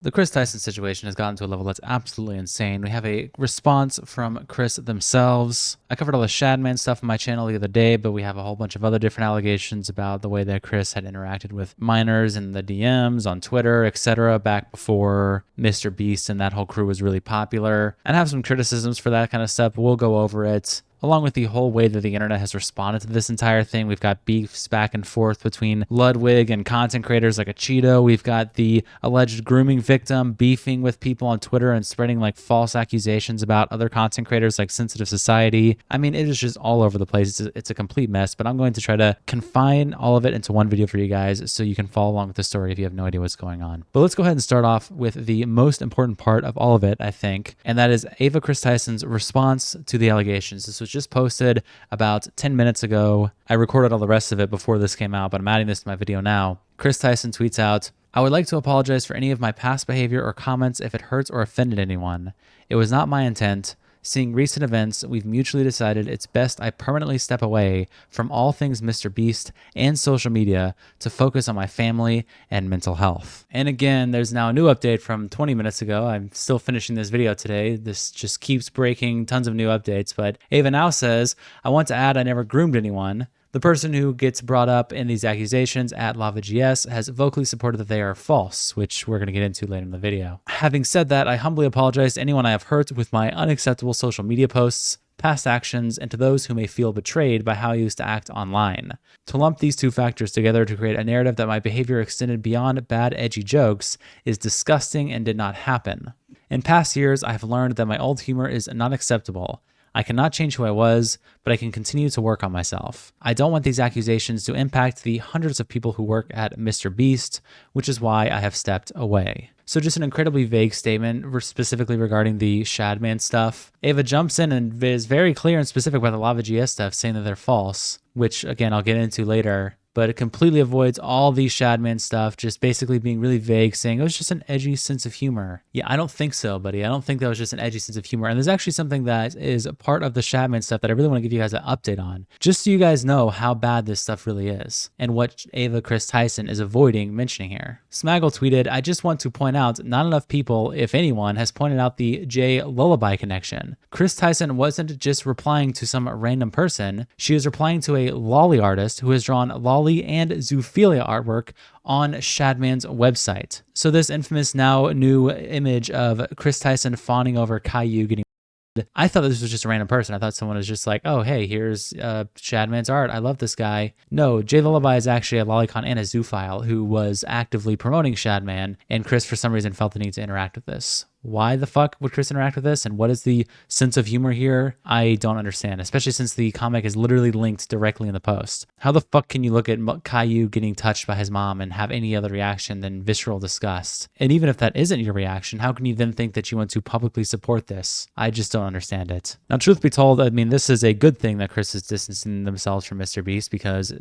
The Kris Tyson situation has gotten to a level that's absolutely insane. We have a response from Kris themselves. I covered all the Shadman stuff on my channel the other day, but we have a whole bunch of other different allegations about the way that Kris had interacted with minors in the DMs, on Twitter, etc. back before Mr. Beast and that whole crew was really popular. And I have some criticisms for that kind of stuff, but we'll go over it. Along with the whole way that the internet has responded to this entire thing. We've got beefs back and forth between Ludwig and content creators like Acheeto. We've got the alleged grooming victim beefing with people on Twitter and spreading like false accusations about other content creators like Sensitive Society. I mean, it is just all over the place. It's a complete mess, but I'm going to try to confine all of it into one video for you guys so you can follow along with the story if you have no idea what's going on. But let's go ahead and start off with the most important part of all of it, I think, and that is Kris Tyson's response to the allegations. This was just posted about 10 minutes ago. I recorded all the rest of it before this came out, but I'm adding this to my video now. Kris Tyson tweets out, "I would like to apologize for any of my past behavior or comments if it hurts or offended anyone. It was not my intent. Seeing recent events, we've mutually decided it's best I permanently step away from all things Mr. Beast and social media to focus on my family and mental health." And again, there's now a new update from 20 minutes ago. I'm still finishing this video today. This just keeps breaking, tons of new updates. But Ava now says, "I want to add I never groomed anyone. The person who gets brought up in these accusations at LavaGS has vocally supported that they are false," which we're going to get into later in the video. "Having said that, I humbly apologize to anyone I have hurt with my unacceptable social media posts, past actions, and to those who may feel betrayed by how I used to act online. To lump these two factors together to create a narrative that my behavior extended beyond bad, edgy jokes is disgusting and did not happen. In past years, I have learned that my old humor is not acceptable. I cannot change who I was, but I can continue to work on myself. I don't want these accusations to impact the hundreds of people who work at Mr. Beast, which is why I have stepped away." So just an incredibly vague statement, specifically regarding the Shadman stuff. Ava jumps in and is very clear and specific about the LavaGS stuff, saying that they're false, which again, I'll get into later. But it completely avoids all the Shadman stuff, just basically being really vague, saying it was just an edgy sense of humor. Yeah, I don't think so, buddy. I don't think that was just an edgy sense of humor. And there's actually something that is a part of the Shadman stuff that I really want to give you guys an update on, just so you guys know how bad this stuff really is, and what Kris Tyson is avoiding mentioning here. Smaggle tweeted, "I just want to point out, not enough people, if anyone, has pointed out the J Lullaby connection. Kris Tyson wasn't just replying to some random person. She is replying to a lolly artist who has drawn lolly and zoophilia artwork on Shadman's website." So this infamous now new image of Kris Tyson fawning over Caillou getting, I thought this was just a random person. I thought someone was just like, "Oh, hey, here's Shadman's art. I love this guy." No, J Lullaby is actually a lolicon and a zoophile who was actively promoting Shadman, and Kris for some reason felt the need to interact with this. Why the fuck would Kris interact with this? And what is the sense of humor here? I don't understand, especially since the comic is literally linked directly in the post. How the fuck can you look at Caillou getting touched by his mom and have any other reaction than visceral disgust? And even if that isn't your reaction, how can you then think that you want to publicly support this? I just don't understand it. Now, truth be told, I mean, this is a good thing that Kris is distancing themselves from Mr. Beast, because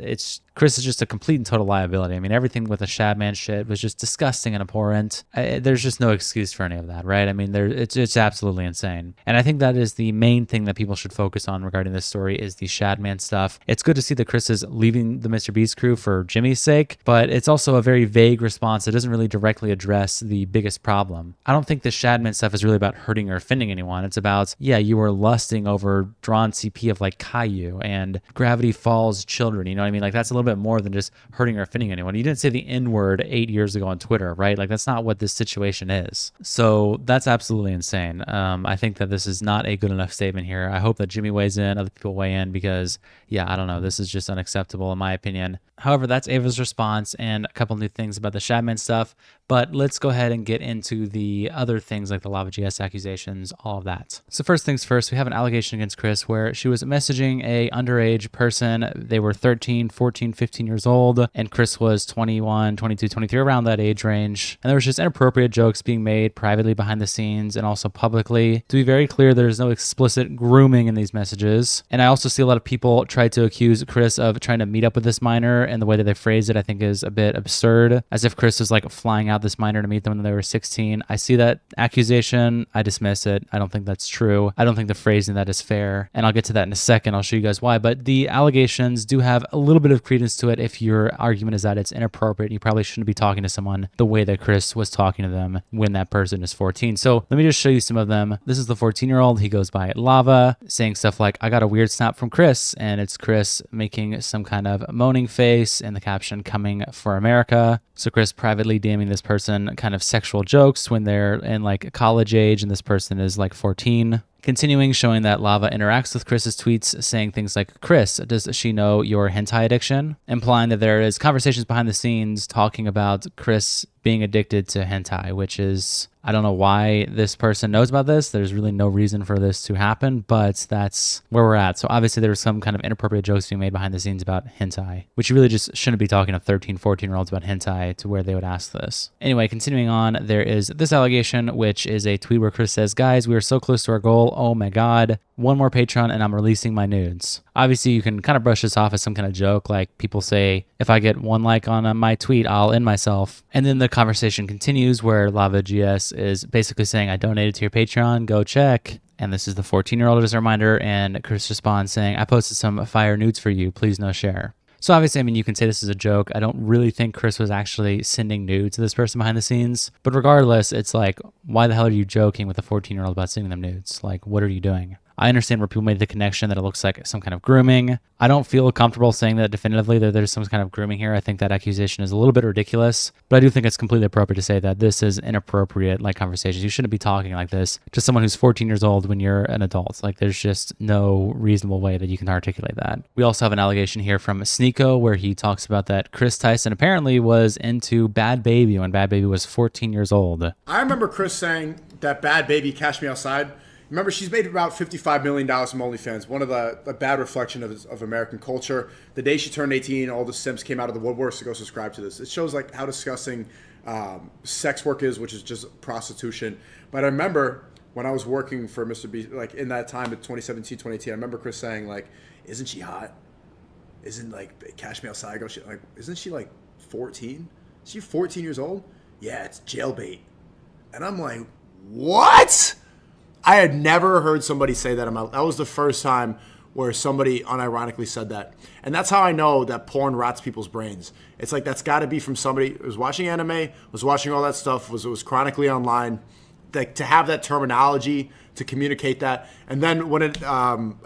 Kris is just a complete and total liability. I mean, everything with the Shadman shit was just disgusting and abhorrent. There's just no excuse for any of that, right? I mean, it's absolutely insane. And I think that is the main thing that people should focus on regarding this story is the Shadman stuff. It's good to see that Kris is leaving the Mr. Beast crew for Jimmy's sake, but it's also a very vague response that doesn't really directly address the biggest problem. I don't think the Shadman stuff is really about hurting or offending anyone. It's about, yeah, you were lusting over drawn CP of like Caillou and Gravity Falls children. You know what I mean? Like, that's a little bit more than just hurting or offending anyone. You didn't say the N-word 8 years ago on Twitter, right? Like, that's not what this situation is. So that's absolutely insane. I think that this is not a good enough statement here. I hope that Jimmy weighs in, other people weigh in, because yeah, I don't know, this is just unacceptable in my opinion. However, that's Ava's response and a couple new things about the Shadman stuff, but let's go ahead and get into the other things like the LavaGS accusations, all of that. So first things first, we have an allegation against Kris where she was messaging a underage person. They were 13, 14, 15 years old, and Kris was 21, 22, 23, around that age range. And there was just inappropriate jokes being made privately behind the scenes and also publicly. To be very clear, there's no explicit grooming in these messages. And I also see a lot of people try to accuse Kris of trying to meet up with this minor, and the way that they phrase it I think is a bit absurd, as if Kris was like flying out allowed this minor to meet them when they were 16. I see that accusation. I dismiss it. I don't think that's true. I don't think the phrasing of that is fair. And I'll get to that in a second. I'll show you guys why. But the allegations do have a little bit of credence to it if your argument is that it's inappropriate. You probably shouldn't be talking to someone the way that Kris was talking to them when that person is 14. So let me just show you some of them. This is the 14-year-old. He goes by Lava, saying stuff like, I got a weird snap from Kris. And it's Kris making some kind of moaning face and the caption, coming for America. So Kris privately DMing this person kind of sexual jokes when they're in like college age and this person is like 14. Continuing, showing that Lava interacts with Kris's tweets, saying things like, Kris, does she know your hentai addiction? Implying that there is conversations behind the scenes talking about Kris being addicted to hentai, which is, I don't know why this person knows about this. There's really no reason for this to happen, but that's where we're at. So obviously there was some kind of inappropriate jokes being made behind the scenes about hentai, which you really just shouldn't be talking to 13, 14-year-olds about hentai to where they would ask this. Anyway, continuing on, there is this allegation, which is a tweet where Kris says, guys, we are so close to our goal. Oh my God. One more Patreon and I'm releasing my nudes. Obviously, you can kind of brush this off as some kind of joke. Like people say, if I get one like on my tweet, I'll end myself. And then the conversation continues where LavaGS is basically saying, I donated to your Patreon, go check. And this is the 14-year-old as a reminder. And Kris responds saying, I posted some fire nudes for you. Please no share. So obviously, I mean, you can say this is a joke. I don't really think Kris was actually sending nudes to this person behind the scenes. But regardless, it's like, why the hell are you joking with a 14-year-old about sending them nudes? Like, what are you doing? I understand where people made the connection that it looks like some kind of grooming. I don't feel comfortable saying that definitively that there's some kind of grooming here. I think that accusation is a little bit ridiculous, but I do think it's completely appropriate to say that this is inappropriate, like, conversations. You shouldn't be talking like this to someone who's 14 years old when you're an adult. Like, there's just no reasonable way that you can articulate that. We also have an allegation here from Sneeko where he talks about that Kris Tyson apparently was into Bad Baby when Bad Baby was 14 years old. I remember Kris saying that Bad Baby, Cash Me Outside. Remember, she's made about $55 million from OnlyFans, one of a bad reflection of American culture. The day she turned 18, all the simps came out of the woodworks to go subscribe to this. It shows like how disgusting sex work is, which is just prostitution. But I remember when I was working for Mr. B, like in that time, in 2017, 2018, I remember Kris saying like, isn't she hot? Isn't like Cash Me Outside? Isn't she like 14? Is she 14 years old? Yeah, it's jailbait. And I'm like, what? I had never heard somebody say that. That was the first time where somebody unironically said that. And that's how I know that porn rots people's brains. It's like that's got to be from somebody who was watching anime, was watching all that stuff, was chronically online. Like, to have that terminology, to communicate that. And then when it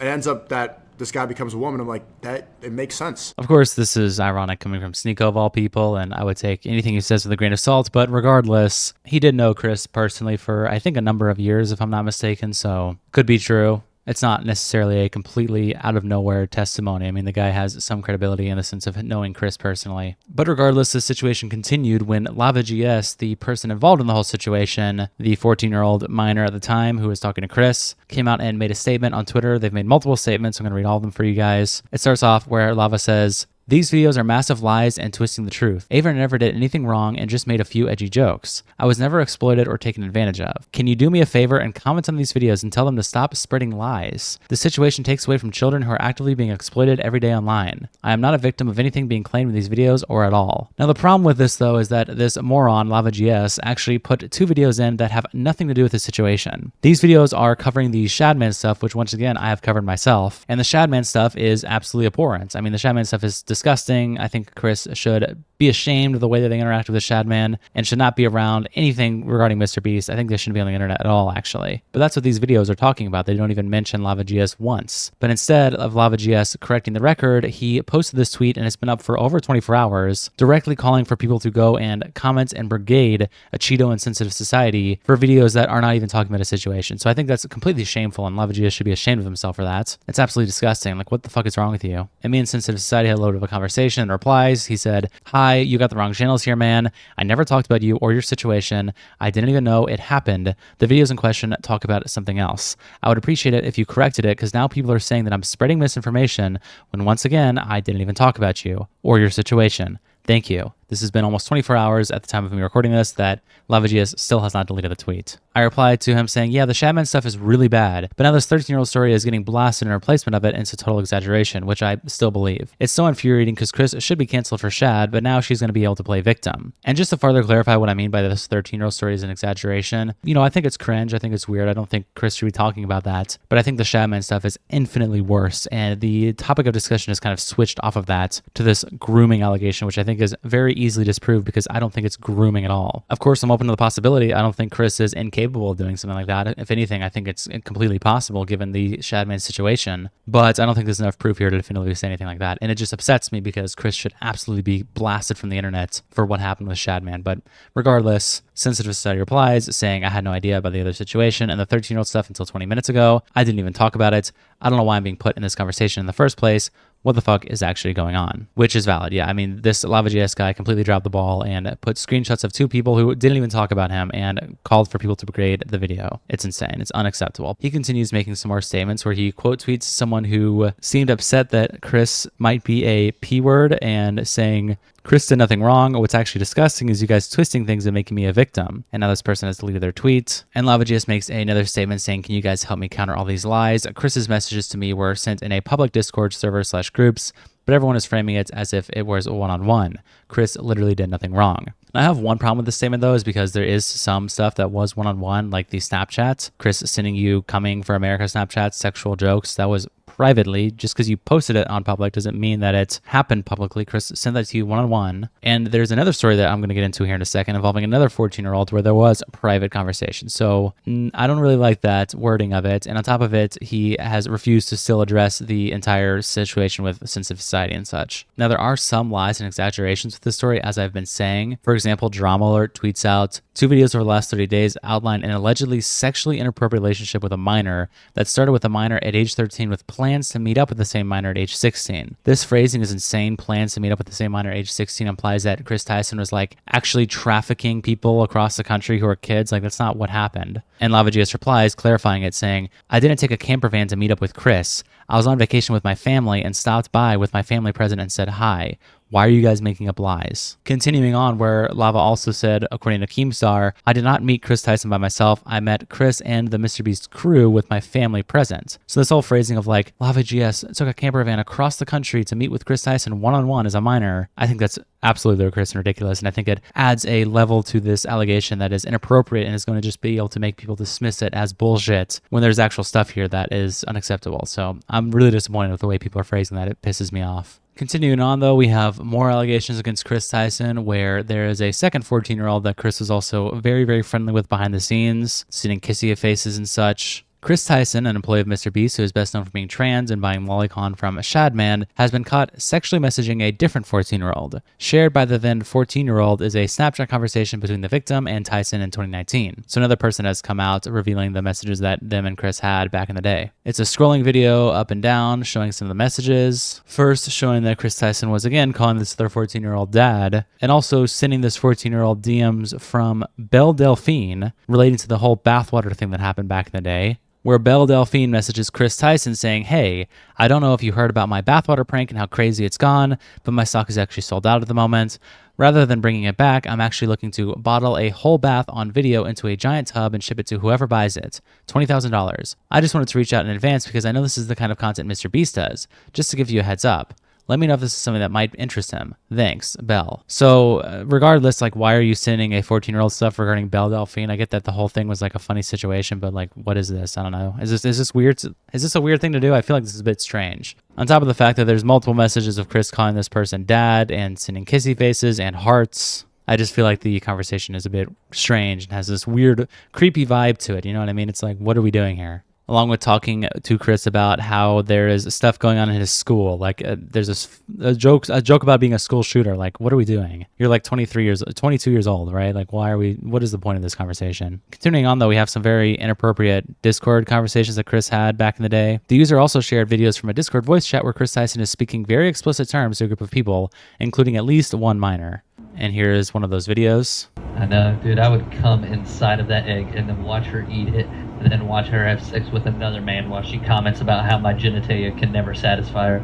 ends up that this guy becomes a woman, I'm like, that it makes sense. Of course, this is ironic coming from Sneeko of all people, and I would take anything he says with a grain of salt, but regardless, he did know Kris personally for, I think, a number of years, if I'm not mistaken, so could be true. It's not necessarily a completely out of nowhere testimony. I mean, the guy has some credibility in the sense of knowing Kris personally. But regardless, the situation continued when LavaGS, the person involved in the whole situation, the 14-year-old minor at the time who was talking to Kris, came out and made a statement on Twitter. They've made multiple statements. I'm going to read all of them for you guys. It starts off where Lava says, these videos are massive lies and twisting the truth. Ava never did anything wrong and just made a few edgy jokes. I was never exploited or taken advantage of. Can you do me a favor and comment on these videos and tell them to stop spreading lies? The situation takes away from children who are actively being exploited every day online. I am not a victim of anything being claimed in these videos or at all. Now, the problem with this, though, is that this moron, LavaGS, actually put 2 videos in that have nothing to do with the situation. These videos are covering the Shadman stuff, which, once again, I have covered myself. And the Shadman stuff is absolutely abhorrent. I mean, the Shadman stuff is disgusting. I think Kris should be ashamed of the way that they interact with the Shadman and should not be around anything regarding Mr. Beast. I think they shouldn't be on the internet at all, actually. But that's what these videos are talking about. They don't even mention LavaGS once. But instead of LavaGS correcting the record, he posted this tweet and it's been up for over 24 hours, directly calling for people to go and comment and brigade Acheeto and Sensitive Society for videos that are not even talking about a situation. So I think that's completely shameful, and LavaGS should be ashamed of himself for that. It's absolutely disgusting. Like, what the fuck is wrong with you? And me and Sensitive Society had a load of a conversation. In replies, he said, hi, you got the wrong channels here, man. I never talked about you or your situation. I didn't even know it happened. The videos in question talk about something else. I would appreciate it if you corrected it, because now people are saying that I'm spreading misinformation when, once again, I didn't even talk about you or your situation. Thank you. This has been almost 24 hours at the time of me recording this that LavaGS still has not deleted the tweet. I replied to him saying, yeah, the Shadman stuff is really bad, but now this 13-year-old story is getting blasted in replacement of it, and it's a total exaggeration, which I still believe. It's so infuriating because Kris should be canceled for Shad, but now she's going to be able to play victim. And just to further clarify what I mean by this 13-year-old story is an exaggeration, you know, I think it's cringe. I think it's weird. I don't think Kris should be talking about that, but I think the Shadman stuff is infinitely worse, and the topic of discussion has kind of switched off of that to this grooming allegation, which I think is very easily disproved because I don't think it's grooming at all. Of course, I'm open to the possibility. I don't think Kris is incapable of doing something like that. If anything, I think it's completely possible given the Shadman situation, but I don't think there's enough proof here to definitively say anything like that. And it just upsets me because Kris should absolutely be blasted from the internet for what happened with Shadman. But regardless, Sensitive Society replies saying, I had no idea about the other situation and the 13-year-old stuff until 20 minutes ago. I didn't even talk about it. I don't know why I'm being put in this conversation in the first place. What the fuck is actually going on? Which is valid. Yeah, I mean, this LavaGS guy completely dropped the ball and put screenshots of two people who didn't even talk about him and called for people to grade the video. It's insane. It's unacceptable. He continues making some more statements where he quote tweets someone who seemed upset that Kris might be a P word and saying, Kris did nothing wrong. What's actually disgusting is you guys twisting things and making me a victim. And now this person has deleted their tweet. And LavaGS makes another statement saying, can you guys help me counter all these lies? Kris's messages to me were sent in a public Discord server / groups, but everyone is framing it as if it was a one-on-one. Kris literally did nothing wrong. I have one problem with this statement though, is because there is some stuff that was one-on-one, like the Snapchat. Kris sending you coming for America Snapchat, sexual jokes. That was privately. Just because you posted it on public doesn't mean that it happened publicly. Kris sent that to you one-on-one. And there's another story that I'm going to get into here in a second involving another 14-year-old where there was a private conversation. So I don't really like that wording of it. And on top of it, he has refused to still address the entire situation with Sensitive Society and such. Now, there are some lies and exaggerations with this story, as I've been saying. For example, Drama Alert tweets out, 2 videos over the last 30 days outline an allegedly sexually inappropriate relationship with a minor that started with a minor at age 13 with plans to meet up with the same minor at age 16. This phrasing is insane. Plans to meet up with the same minor at age 16 implies that Kris Tyson was like actually trafficking people across the country who are kids. Like, that's not what happened. And LavaGS replies, clarifying it, saying, I didn't take a camper van to meet up with Kris. I was on vacation with my family and stopped by with my family present and said hi. Why are you guys making up lies? Continuing on, where Lava also said, according to Keemstar, I did not meet Kris Tyson by myself. I met Kris and the MrBeast crew with my family present. So this whole phrasing of like, LavaGS took a camper van across the country to meet with Kris Tyson one-on-one as a minor, I think that's absolutely ludicrous and ridiculous. And I think it adds a level to this allegation that is inappropriate and is going to just be able to make people dismiss it as bullshit when there's actual stuff here that is unacceptable. So I'm really disappointed with the way people are phrasing that. It pisses me off. Continuing on, though, we have more allegations against Kris Tyson, where there is a second 14-year-old that Kris was also very, very friendly with behind the scenes, sending kissy faces and such. Kris Tyson, an employee of MrBeast who is best known for being trans and buying lolicon from Shadman, has been caught sexually messaging a different 14-year-old. Shared by the then 14-year-old is a Snapchat conversation between the victim and Tyson in 2019. So another person has come out revealing the messages that them and Kris had back in the day. It's a scrolling video up and down showing some of the messages. First showing that Kris Tyson was again calling this other 14-year-old dad, and also sending this 14-year-old DMs from Belle Delphine relating to the whole bathwater thing that happened back in the day, where Belle Delphine messages Kris Tyson saying, hey, I don't know if you heard about my bathwater prank and how crazy it's gone, but my stock is actually sold out at the moment. Rather than bringing it back, I'm actually looking to bottle a whole bath on video into a giant tub and ship it to whoever buys it. $20,000. I just wanted to reach out in advance because I know this is the kind of content MrBeast does, just to give you a heads up. Let me know if this is something that might interest him. Thanks, Belle. So regardless, like, why are you sending a 14-year-old stuff regarding Belle Delphine? I get that the whole thing was like a funny situation, but like, what is this? I don't know. Is this weird? Is this a weird thing to do? I feel like this is a bit strange. On top of the fact that there's multiple messages of Kris calling this person dad and sending kissy faces and hearts, I just feel like the conversation is a bit strange and has this weird, creepy vibe to it. You know what I mean? It's like, what are we doing here? Along with talking to Kris about how there is stuff going on in his school. Like there's a joke about being a school shooter. Like, what are we doing? You're like 22 years old, right? Like, what is the point of this conversation? Continuing on, though, we have some very inappropriate Discord conversations that Kris had back in the day. The user also shared videos from a Discord voice chat where Kris Tyson is speaking very explicit terms to a group of people, including at least one minor. And here is one of those videos. I know, dude, I would come inside of that egg and then watch her eat it, and then watch her have sex with another man while she comments about how my genitalia can never satisfy her.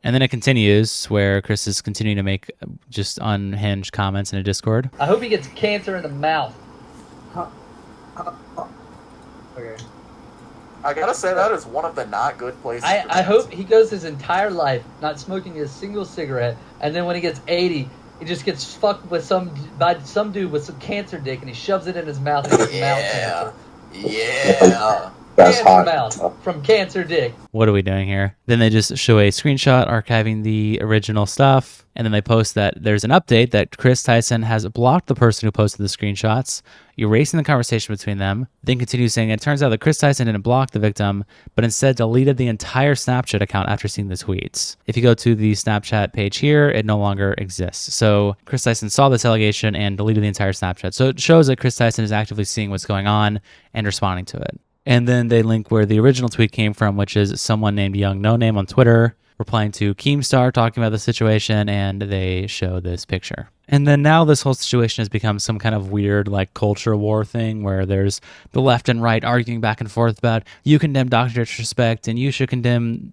And then it continues where Kris is continuing to make just unhinged comments in a Discord. I hope he gets cancer in the mouth. Okay. I gotta say, that is one of the not good places. I hope he goes his entire life not smoking a single cigarette, and then when he gets 80, he just gets fucked by some dude with some cancer dick, and he shoves it in his mouth and gets mouth cancer. Yeah. That's Cancer hot. mouth from cancer dick. What are we doing here? Then they just show a screenshot archiving the original stuff. And then they post that there's an update that Kris Tyson has blocked the person who posted the screenshots, erasing the conversation between them. Then continues saying it turns out that Kris Tyson didn't block the victim, but instead deleted the entire Snapchat account after seeing the tweets. If you go to the Snapchat page here, it no longer exists. So Kris Tyson saw this allegation and deleted the entire Snapchat. So it shows that Kris Tyson is actively seeing what's going on and responding to it. And then they link where the original tweet came from, which is someone named Young No Name on Twitter replying to Keemstar talking about the situation, and they show this picture. And then now this whole situation has become some kind of weird like culture war thing where there's the left and right arguing back and forth about you condemn Dr. Disrespect and you should condemn,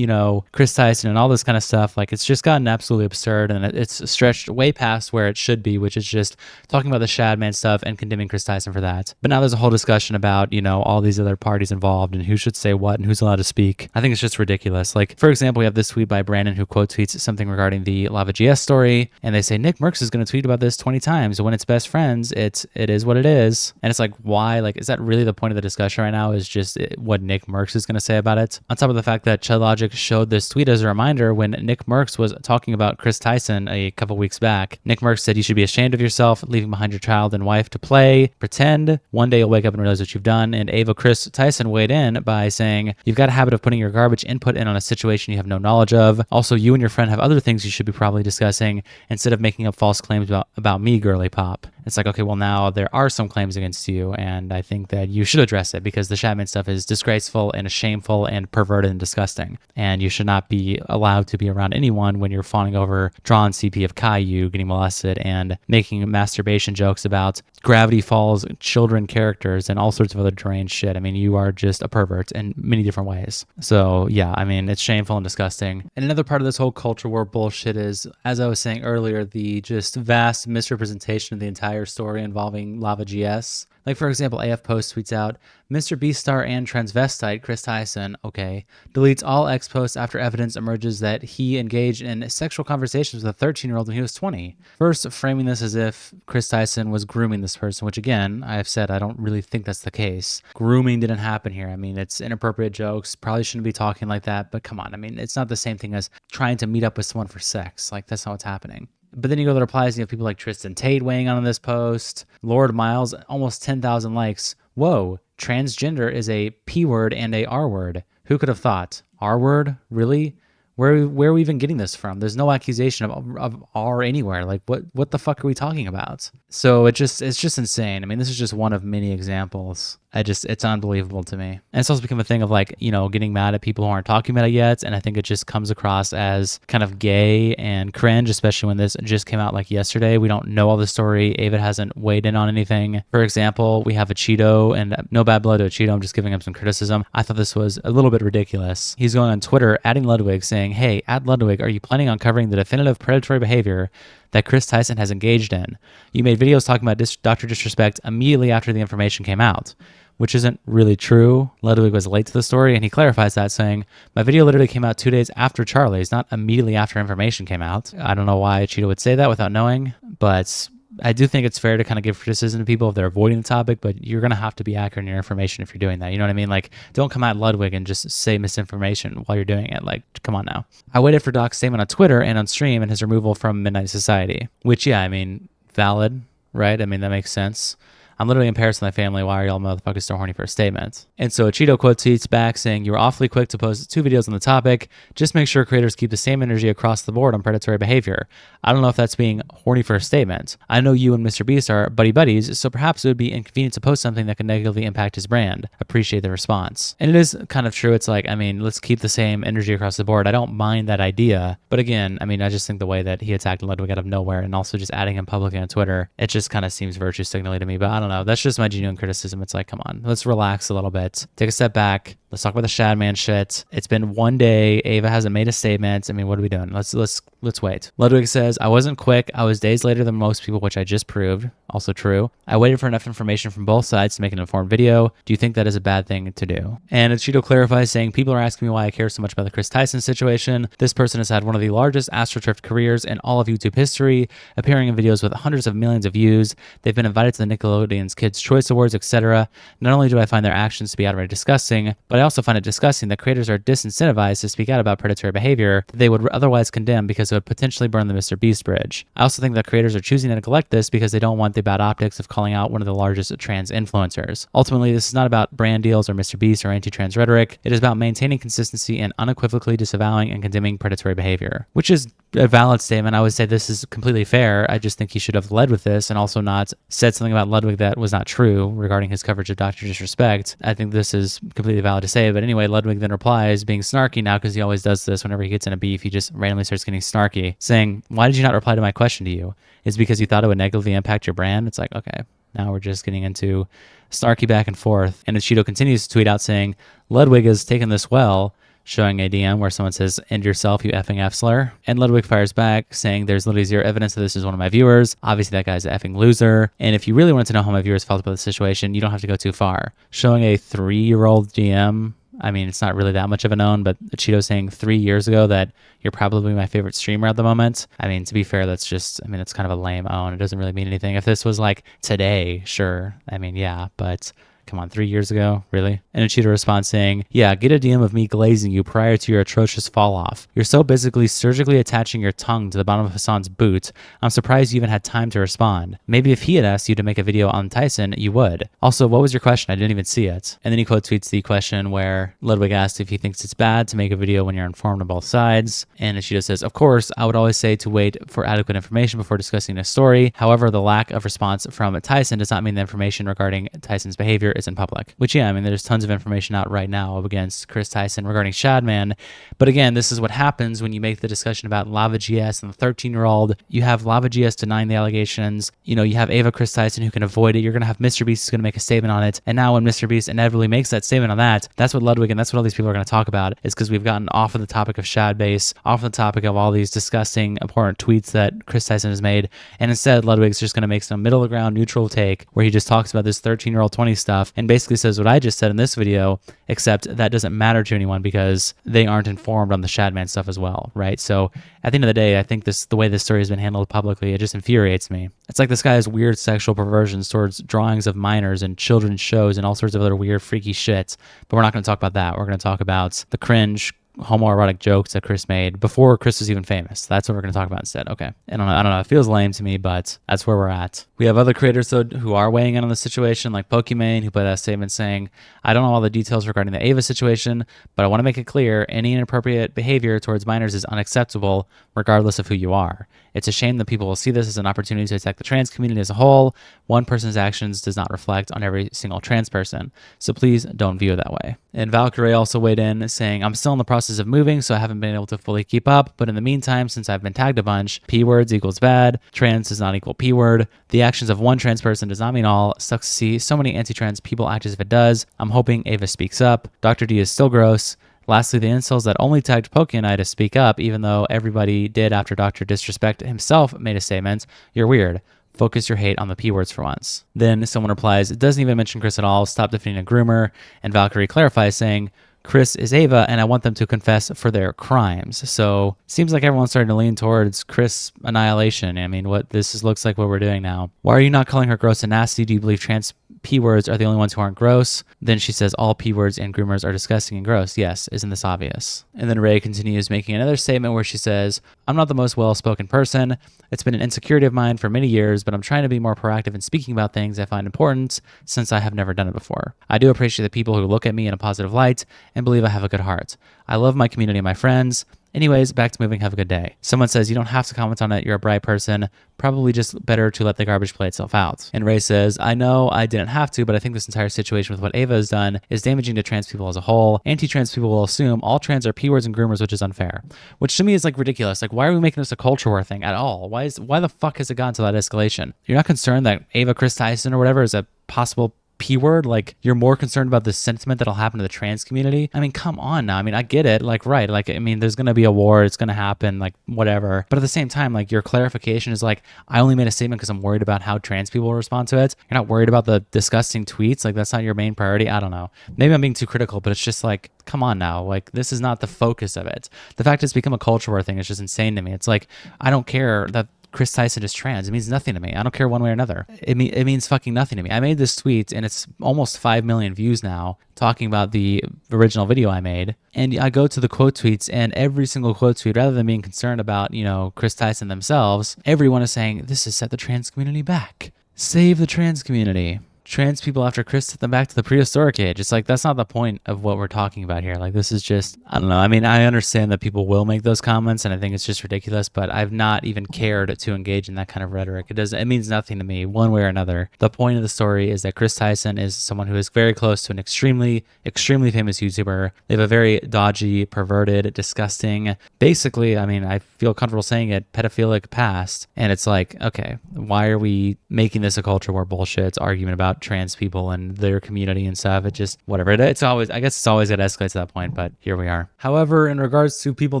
Kris Tyson and all this kind of stuff. Like it's just gotten absolutely absurd, and it's stretched way past where it should be, which is just talking about the Shadman stuff and condemning Kris Tyson for that. But now there's a whole discussion about, all these other parties involved and who should say what and who's allowed to speak. I think it's just ridiculous. Like, for example, we have this tweet by Brandon who quote tweets something regarding the LavaGS story, and they say Nick Merckx is going to tweet about this 20 times. When it's best friends, it is what it is. And it's like, why? Like, is that really the point of the discussion right now? Is just what Nick Merckx is going to say about it? On top of the fact that ChudLogic showed this tweet as a reminder when Nick Merckx was talking about Kris Tyson a couple weeks back. Nick Merckx said, "You should be ashamed of yourself, leaving behind your child and wife to play, pretend. One day you'll wake up and realize what you've done." And Ava Kris Tyson weighed in by saying, "You've got a habit of putting your garbage input in on a situation you have no knowledge of. Also, you and your friend have other things you should be probably discussing instead of making up false claims about me, girly pop." It's like, okay, well, now there are some claims against you, and I think that you should address it because the Shadman stuff is disgraceful and shameful and perverted and disgusting. And you should not be allowed to be around anyone when you're fawning over drawn CP of Caillou getting molested and making masturbation jokes about Gravity Falls children characters and all sorts of other deranged shit. I mean, you are just a pervert in many different ways. So yeah, I mean, it's shameful and disgusting. And another part of this whole culture war bullshit is, as I was saying earlier, the just vast misrepresentation of the entire story involving LavaGS. Like, for example, AF Post tweets out, Mr. Beastar and transvestite Kris Tyson, okay, deletes all X posts after evidence emerges that he engaged in sexual conversations with a 13-year-old when he was 20. First, framing this as if Kris Tyson was grooming this person, which again, I have said I don't really think that's the case. Grooming didn't happen here. I mean, it's inappropriate jokes, probably shouldn't be talking like that, but come on, I mean, it's not the same thing as trying to meet up with someone for sex. Like, that's not what's happening. But then you go to the replies, and you have people like Tristan Tate weighing on this post. Lord Miles, almost 10,000 likes. Whoa, transgender is a P word and a R word. Who could have thought? R word? Really? Where are we even getting this from? There's no accusation of R anywhere. Like, what the fuck are we talking about? So it's just insane. I mean, this is just one of many examples. It's unbelievable to me. And it's also become a thing of like, getting mad at people who aren't talking about it yet. And I think it just comes across as kind of gay and cringe, especially when this just came out like yesterday. We don't know all the story. Ava hasn't weighed in on anything. For example, we have Acheeto, and no bad blood to Acheeto. I'm just giving him some criticism. I thought this was a little bit ridiculous. He's going on Twitter, adding Ludwig, saying, "Hey, at Ludwig, are you planning on covering the definitive predatory behavior that Kris Tyson has engaged in? You made videos talking about Dr. Disrespect immediately after the information came out," which isn't really true. Ludwig was late to the story, and he clarifies that, saying, "My video literally came out 2 days after Charlie's, not immediately after information came out." I don't know why Acheeto would say that without knowing, but I do think it's fair to kind of give criticism to people if they're avoiding the topic, but you're going to have to be accurate in your information if you're doing that. You know what I mean? Like, don't come at Ludwig and just say misinformation while you're doing it. Like, come on now. I waited for Doc's statement on Twitter and on stream and his removal from Midnight Society, which, yeah, I mean, valid, right? I mean, that makes sense. I'm literally in Paris with my family. Why are y'all motherfuckers so horny for a statement? And so Acheeto quote tweets back saying, "You were awfully quick to post 2 videos on the topic. Just make sure creators keep the same energy across the board on predatory behavior. I don't know if that's being horny for a statement. I know you and Mr. Beast are buddies, so perhaps it would be inconvenient to post something that could negatively impact his brand. Appreciate the response." And it is kind of true. It's like, I mean, let's keep the same energy across the board. I don't mind that idea. But again, I mean, I just think the way that he attacked Ludwig out of nowhere and also just adding him publicly on Twitter, it just kind of seems virtue signaling to me. But I don't don't know. That's just my genuine criticism. It's like, come on, let's relax a little bit. Take a step back. Let's talk about the Shadman shit. It's been one day. Ava hasn't made a statement. I mean, what are we doing? Let's wait. Ludwig says, I wasn't quick. I was days later than most people, which I just proved. Also true. I waited for enough information from both sides to make an informed video. Do you think that is a bad thing to do? And Acheeto clarifies, saying, people are asking me why I care so much about the Kris Tyson situation. This person has had one of the largest AstroTurf careers in all of YouTube history, appearing in videos with hundreds of millions of views. They've been invited to the Nickelodeon's Kids' Choice Awards, etc. Not only do I find their actions to be outright disgusting, but I also find it disgusting that creators are disincentivized to speak out about predatory behavior that they would otherwise condemn because it would potentially burn the Mr. Beast bridge. I also think that creators are choosing to neglect this because they don't want the bad optics of calling out one of the largest trans influencers. Ultimately, this is not about brand deals or Mr. Beast or anti-trans rhetoric. It is about maintaining consistency and unequivocally disavowing and condemning predatory behavior, which is a valid statement. I would say this is completely fair. I just think he should have led with this and also not said something about Ludwig that was not true regarding his coverage of Dr. Disrespect. I think this is completely valid to say, but anyway, Ludwig then replies, being snarky now because he always does this whenever he gets in a beef, he just randomly starts getting snarky, saying, why did you not reply to my question to you? Is it because you thought it would negatively impact your brand? It's like, okay, now we're just getting into snarky back and forth. And Acheeto continues to tweet out saying, Ludwig has taken this well, showing a DM where someone says, end yourself, you effing F slur. And Ludwig fires back, saying, there's literally zero evidence that this is one of my viewers. Obviously, that guy's an effing loser. And if you really want to know how my viewers felt about the situation, you don't have to go too far. Showing a 3-year-old DM, I mean, it's not really that much of a known, but Acheeto saying 3 years ago that you're probably my favorite streamer at the moment. I mean, to be fair, that's just, I mean, it's kind of a lame own. It doesn't really mean anything. If this was like today, sure. I mean, yeah, but come on, 3 years ago? Really? And Acheeto responds saying, yeah, get a DM of me glazing you prior to your atrocious fall off. You're so basically surgically attaching your tongue to the bottom of Hassan's boot. I'm surprised you even had time to respond. Maybe if he had asked you to make a video on Tyson, you would. Also, what was your question? I didn't even see it. And then he quote tweets the question where Ludwig asked if he thinks it's bad to make a video when you're informed on both sides. And Acheeto says, of course, I would always say to wait for adequate information before discussing a story. However, the lack of response from Tyson does not mean the information regarding Tyson's behavior is in public. Which, yeah, I mean, there's tons of information out right now against Kris Tyson regarding Shadman. But again, this is what happens when you make the discussion about LavaGS and the 13-year-old. You have LavaGS denying the allegations. You know, you have Ava Kris Tyson who can avoid it. You're going to have Mr. Beast who's going to make a statement on it. And now when Mr. Beast inevitably makes that statement on that, that's what Ludwig and that's what all these people are going to talk about, is because we've gotten off of the topic of Shadbase, off of the topic of all these disgusting, important tweets that Kris Tyson has made. And instead, Ludwig's just going to make some middle of the ground neutral take where he just talks about this 13-year-old 20 stuff and basically says what I just said in this video, except that doesn't matter to anyone because they aren't informed on the Shadman stuff as well, right? So at the end of the day, I think the way this story has been handled publicly, it just infuriates me. It's like this guy has weird sexual perversions towards drawings of minors and children's shows and all sorts of other weird, freaky shit. But we're not going to talk about that. We're going to talk about the cringe homoerotic jokes that Kris made before Kris was even famous. That's what we're going to talk about instead. Okay. I don't know. It feels lame to me, but that's where we're at. We have other creators though who are weighing in on the situation, like Pokimane, who put out a statement saying, I don't know all the details regarding the Ava situation, but I want to make it clear any inappropriate behavior towards minors is unacceptable regardless of who you are. It's a shame that people will see this as an opportunity to attack the trans community as a whole. One person's actions does not reflect on every single trans person, so please don't view it that way. And Valkyrae also weighed in saying, I'm still in the process of moving, so I haven't been able to fully keep up, but in the meantime, since I've been tagged a bunch, P-words equals bad, trans does not equal P-word, the actions of one trans person does not mean all, sucks to see so many anti-trans people act as if it does. I'm hoping Ava speaks up. Dr. D is still gross. Lastly, the incels that only tagged Pokimane to speak up, even though everybody did after Dr. Disrespect himself made a statement, you're weird. Focus your hate on the P-words for once. Then someone replies, it doesn't even mention Kris at all. Stop defending a groomer. And Valkyrae clarifies saying, Kris is Ava, and I want them to confess for their crimes. So seems like everyone's starting to lean towards Kris annihilation. I mean, looks like what we're doing now. Why are you not calling her gross and nasty? Do you believe trans P-words are the only ones who aren't gross? Then she says all P-words and groomers are disgusting and gross. Yes, isn't this obvious? And then Ray continues making another statement where she says, I'm not the most well-spoken person. It's been an insecurity of mine for many years, but I'm trying to be more proactive in speaking about things I find important since I have never done it before. I do appreciate the people who look at me in a positive light and believe I have a good heart. I love my community and my friends. Anyways, back to moving. Have a good day. Someone says, you don't have to comment on it. You're a bright person. Probably just better to let the garbage play itself out. And Ray says, I know I didn't have to, but I think this entire situation with what Ava has done is damaging to trans people as a whole. Anti-trans people will assume all trans are P-words and groomers, which is unfair. Which to me is like ridiculous. Like, why are we making this a culture war thing at all? Why the fuck has it gotten to that escalation? You're not concerned that Ava Kris Tyson or whatever is a possible P-word? Like, you're more concerned about the sentiment that'll happen to the trans community? I mean, come on now. I mean, I get it. Like, right. Like, I mean, there's going to be a war. It's going to happen, like, whatever. But at the same time, like, your clarification is like, I only made a statement because I'm worried about how trans people will respond to it. You're not worried about the disgusting tweets. Like, that's not your main priority. I don't know. Maybe I'm being too critical, but it's just like, come on now. Like, this is not the focus of it. The fact it's become a culture war thing is just insane to me. It's like, I don't care that Kris Tyson is trans. It means nothing to me. I don't care one way or another. It means fucking nothing to me. I made this tweet and it's almost 5 million views now talking about the original video I made. And I go to the quote tweets and every single quote tweet, rather than being concerned about, you know, Kris Tyson themselves, everyone is saying, this has set the trans community back. Save the trans community. Trans people after Kris took them back to the prehistoric age. It's like, that's not the point of what we're talking about here. Like, this is just, I don't know. I mean, I understand that people will make those comments and I think it's just ridiculous, but I've not even cared to engage in that kind of rhetoric. It means nothing to me one way or another. The point of the story is that Kris Tyson is someone who is very close to an extremely, extremely famous YouTuber. They have a very dodgy, perverted, disgusting, basically, I mean, I feel comfortable saying it, pedophilic past. And it's like, okay, why are we making this a culture war bullshit argument about trans people and their community and stuff? It just, whatever. It's always, I guess it's always going to escalate to that point, but here we are. However, in regards to people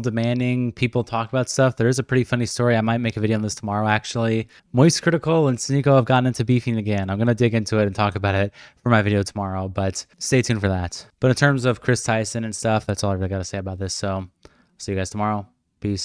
demanding people talk about stuff, there is a pretty funny story. I might make a video on this tomorrow, actually. Moist Critical and Sneeko have gotten into beefing again. I'm going to dig into it and talk about it for my video tomorrow, but stay tuned for that. But in terms of Kris Tyson and stuff, that's all I really got to say about this. So see you guys tomorrow. Peace.